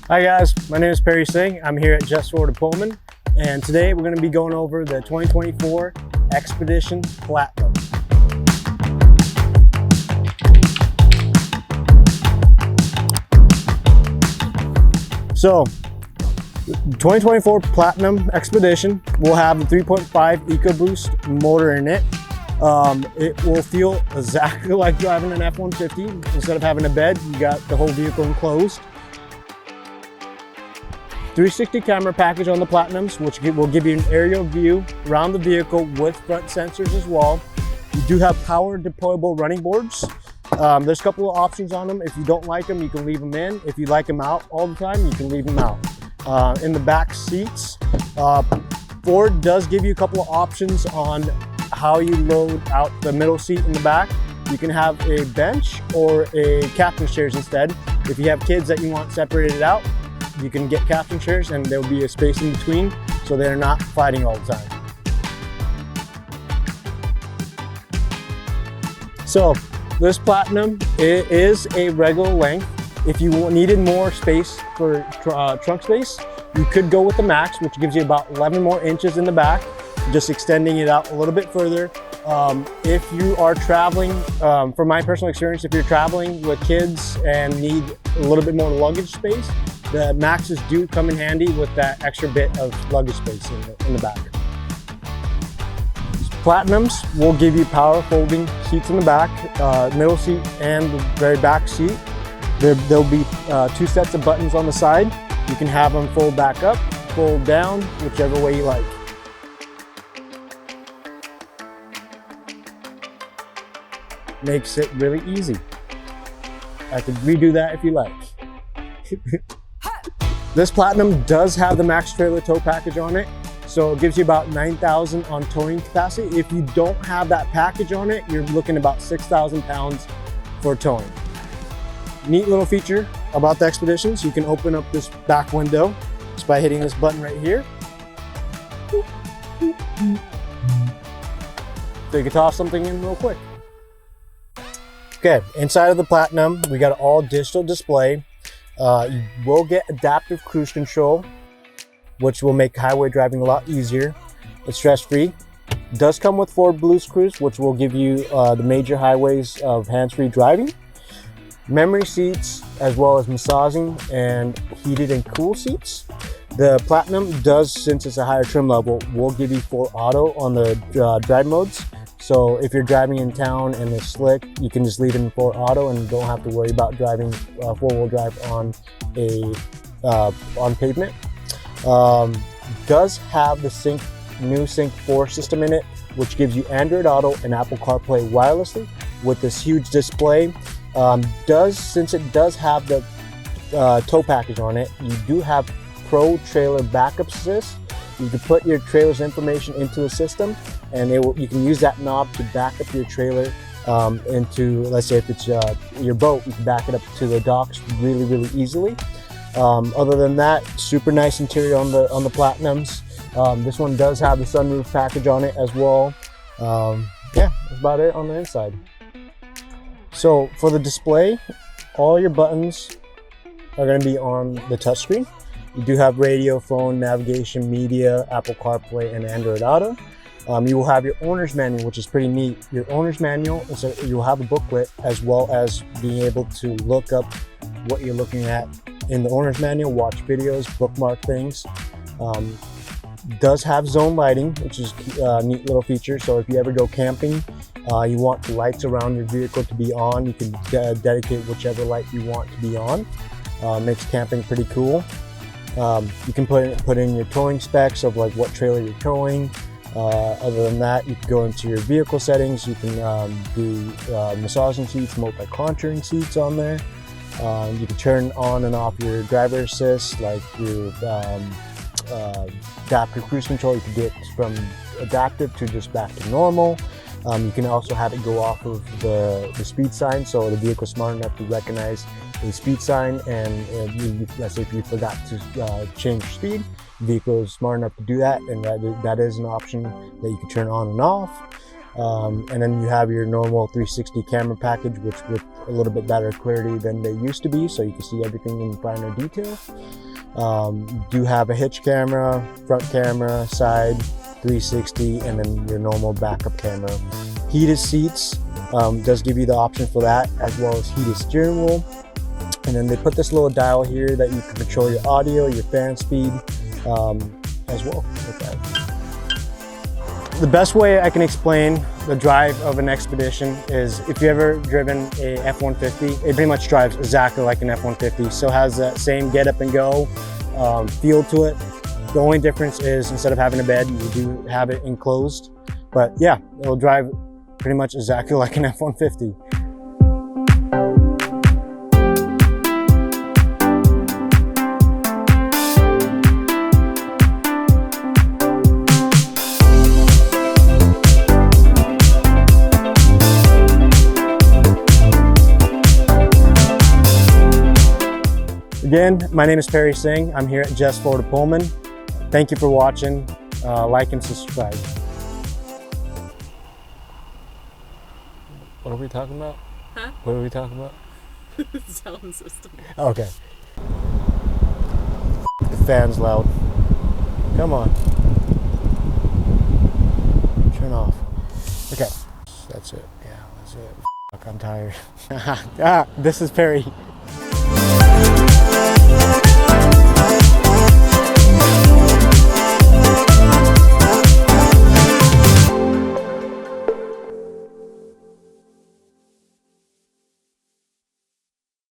Hi guys, my name is Perry Singh. I'm here at Jess Ford Group, and today we're going to be going over the 2024 Expedition Platinum. So, 2024 Platinum Expedition will have the 3.5 EcoBoost motor in it. It will feel exactly like driving an F-150. Instead of having a bed, you got the whole vehicle enclosed. 360 camera package on the Platinums, which will give you an aerial view around the vehicle with front sensors as well. You do have power deployable running boards. There's a couple of options on them. If you don't like them, you can leave them in. If you like them out all the time, you can leave them out. In the back seats, Ford does give you a couple of options on how you load out the middle seat in the back. You can have a bench or a captain's chairs instead. If you have kids that you want separated out, you can get captain chairs and there will be a space in between so they're not fighting all the time. So this Platinum, it is a regular length. If you needed more space for trunk space, you could go with the Max, which gives you about 11 more inches in the back, just extending it out a little bit further. If you are traveling, from my personal experience, if you're traveling with kids and need a little bit more luggage space, the Maxes do come in handy with that extra bit of luggage space in the back. Platinums will give you power folding seats in the back, middle seat and the very back seat. There'll be 2 sets of buttons on the side. You can have them fold back up, fold down, whichever way you like. Makes it really easy. I could redo that if you like. This Platinum does have the Max Trailer tow package on it, so it gives you about 9,000 on towing capacity. If you don't have that package on it, you're looking about 6,000 pounds for towing. Neat little feature about the Expeditions, you can open up this back window just by hitting this button right here. So you can toss something in real quick. Okay, inside of the Platinum, we got an all digital display. You will get adaptive cruise control, which will make highway driving a lot easier. It's stress-free. It does come with Ford Blues Cruise, which will give you the major highways of hands-free driving. Memory seats, as well as massaging and heated and cool seats. The Platinum does, since it's a higher trim level, will give you 4 auto on the drive modes. So if you're driving in town and it's slick, you can just leave it in 4 auto and don't have to worry about driving 4-wheel drive on pavement. Does have the new Sync 4 system in it, which gives you Android Auto and Apple CarPlay wirelessly with this huge display. Since it does have the tow package on it, you do have Pro Trailer Backup Assist. You can put your trailer's information into the system, and you can use that knob to back up your trailer into, let's say if it's your boat, you can back it up to the docks really, really easily. Other than that, super nice interior on the Platinums. This one does have the sunroof package on it as well. Yeah, that's about it on the inside. So for the display, all your buttons are going to be on the touchscreen. You do have radio, phone, navigation, media, Apple CarPlay, and Android Auto. You will have your owner's manual, which is pretty neat. Your owner's manual, so you'll have a booklet as well as being able to look up what you're looking at in the owner's manual, watch videos, bookmark things. Does have zone lighting, which is a neat little feature. So if you ever go camping, you want the lights around your vehicle to be on, you can dedicate whichever light you want to be on. Makes camping pretty cool. You can put in your towing specs of like what trailer you're towing. Other than that, you can go into your vehicle settings. You can do massaging seats, multi-contouring seats on there. You can turn on and off your driver assist, like your adaptive cruise control. You can get from adaptive to just back to normal. You can also have it go off of the speed sign, so the vehicle's smart enough to recognize a speed sign, and let's say if you forgot to change speed, the vehicle is smart enough to do that, and that is an option that you can turn on and off. And then you have your normal 360 camera package, which with a little bit better clarity than they used to be, so you can see everything in finer detail. You do have a hitch camera, front camera, side 360, and then your normal backup camera. Heated seats does give you the option for that, as well as heated steering wheel. And then they put this little dial here that you can control your audio, your fan speed as well with that. The best way I can explain the drive of an Expedition is, if you've ever driven a F-150, it pretty much drives exactly like an F-150. So it has that same get up and go feel to it. The only difference is, instead of having a bed, you do have it enclosed. But yeah, it'll drive pretty much exactly like an F-150. Again, my name is Perry Singh. I'm here at Jess Ford Pullman. Thank you for watching. Like and subscribe. What are we talking about? Huh? What are we talking about? Sound system. Okay. The fan's loud. Come on. Turn off. Okay. That's it. Yeah, that's it. Fuck, I'm tired. This is Perry.